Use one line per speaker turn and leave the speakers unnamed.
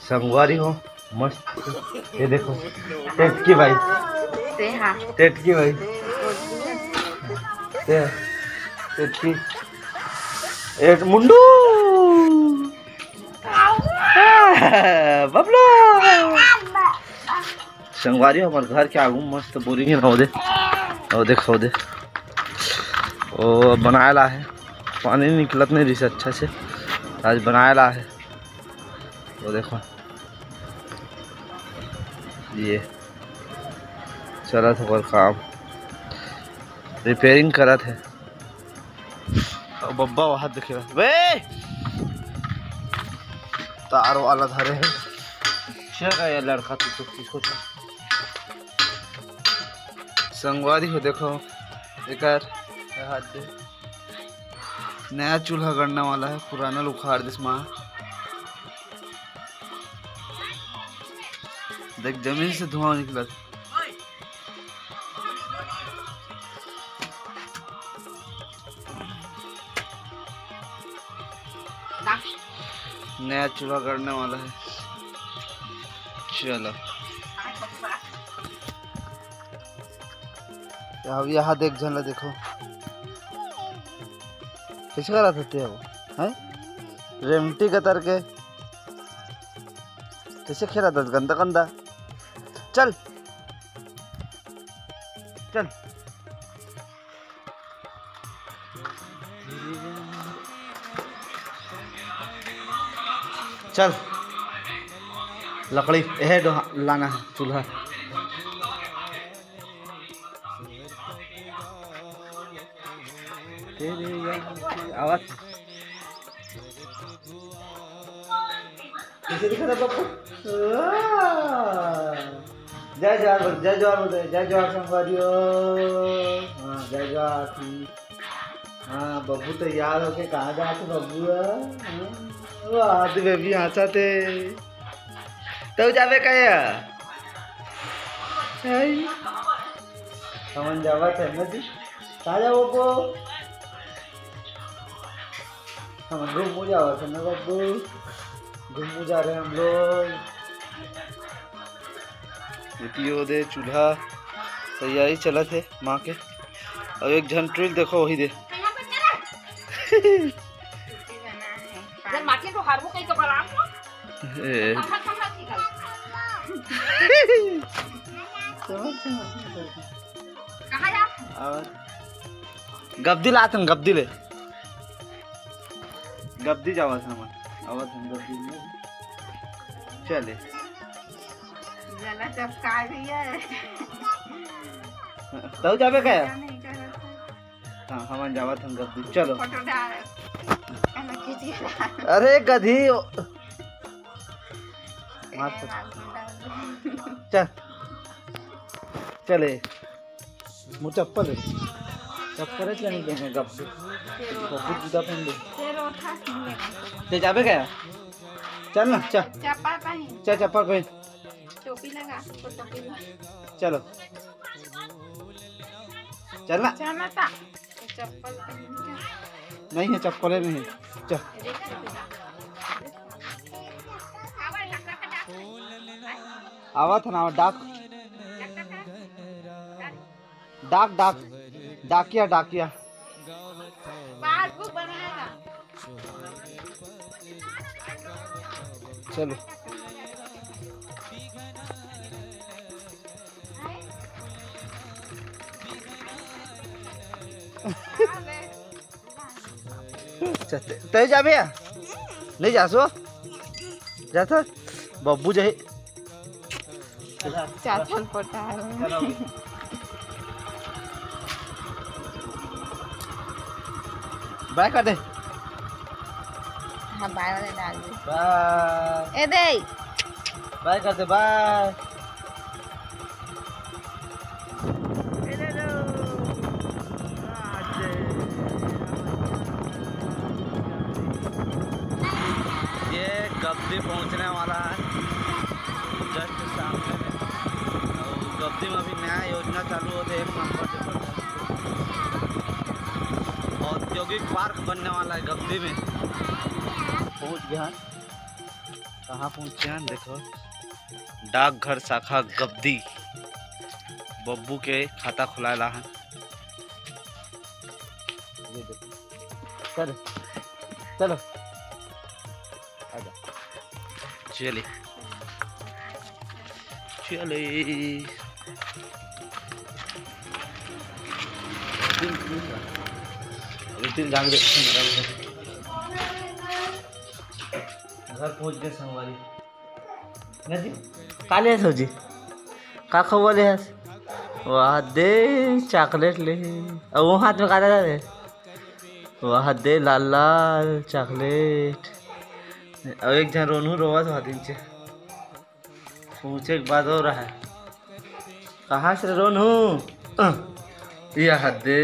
संगवारी हो मस्त। ये देखो टेट की भाई, टेट की भाई, टेट की एट मुंडू बबलू। संगवारी हो हमारे घर के आगू मस्त बोरिंग है हो दे, हो देख हो दे ओ बनाया है, पानी निकलत नहीं रही से अच्छा से, आज बनाया है। वो देखो ये चला था पर काम रिपेयरिंग करा थे। बब्बा वहां दिखेगा वे तार वाला धरे है। चल ये लड़का तो किसको संगवारी हो देखो एक हाथ दे नया चूल्हा गड़ने वाला है, पुराना उखाड़ दिस माँ देख जमीन से धुआं निकला। नया चूल्हा गड़ने वाला है। चलो अब यहाँ देख झला देखो कैसे करा था वो है रेमटी कतर के कैसे खेला था गंदा गंदा। चल चल चल लकड़ी यह लाना है चूल्हा। आवाज कैसे दिखा था पप्पू? जय जवाहर जय जवाहर जय जवाहर संगवारियो। हाँ जय जवाहर। हाँ बब्बू तो याद होके कहाँ जाते बब्बू आज बेबी हंसा थे तो जावे क्या हमन जावा थे नदी कहाँ जाओ बब्बू? हम घूमू जावा थे ना बब्बू, घूमू जा रहे हैं हम लोग। दे चूल्हा तैयारी चला थे माँ के और एक झंट्रिल देखो वही दे गब्दी लाते हैं गब्दी ले गब्दी जावा था हम आवाज हम गब्दी में चले
जला चपका दिया
तो जावे क्या? हाँ हम जावा था गब्दी। चलो अरे गधी चल चले मुझे चप्पल है चप्पल है नहीं देंगे गब्दी बब्बू जूता पहन ले जावे क्या? चल ना चल चल चप्पल पहन
टोपी लगा
चलो चलना
चलना था चप्पल
नहीं है चप्पल नहीं है। चल आवा था ना डाक डाक डाक डाकिया डाकिया चलो ते जाबे नहीं जासो जाता बब्बू जाए
चाचल पटा
बाय कर दे।
हाँ बाय वाले डाल दे
बाय
ए दे
बाय कर दे बाय। ये गब्दी पहुंचने वाला है जस्ट सामने में। गब्दी में अभी नया योजना चालू होते एक नंबर से औद्योगिक पार्क बनने वाला है गब्दी में। पहुंच गया कहाँ पहुँचे हैं देखो, डाकघर शाखा गब्दी। बब्बू के खाता खुलाला है। ये देखो, चलो चलो आजा, चले चले। तीन जाग दे, घर पहुंच गए संगवारी। नदी काले सब्जी का खवले है। वाह दे चॉकलेट ले, और वो हाथ में काटा जाए। वाह दे लाल लाल चॉकलेट। और एक जन रोनू रोवा था दिन से पूछे के बाद हो रहा है, कहाँ से रोनू। यह दे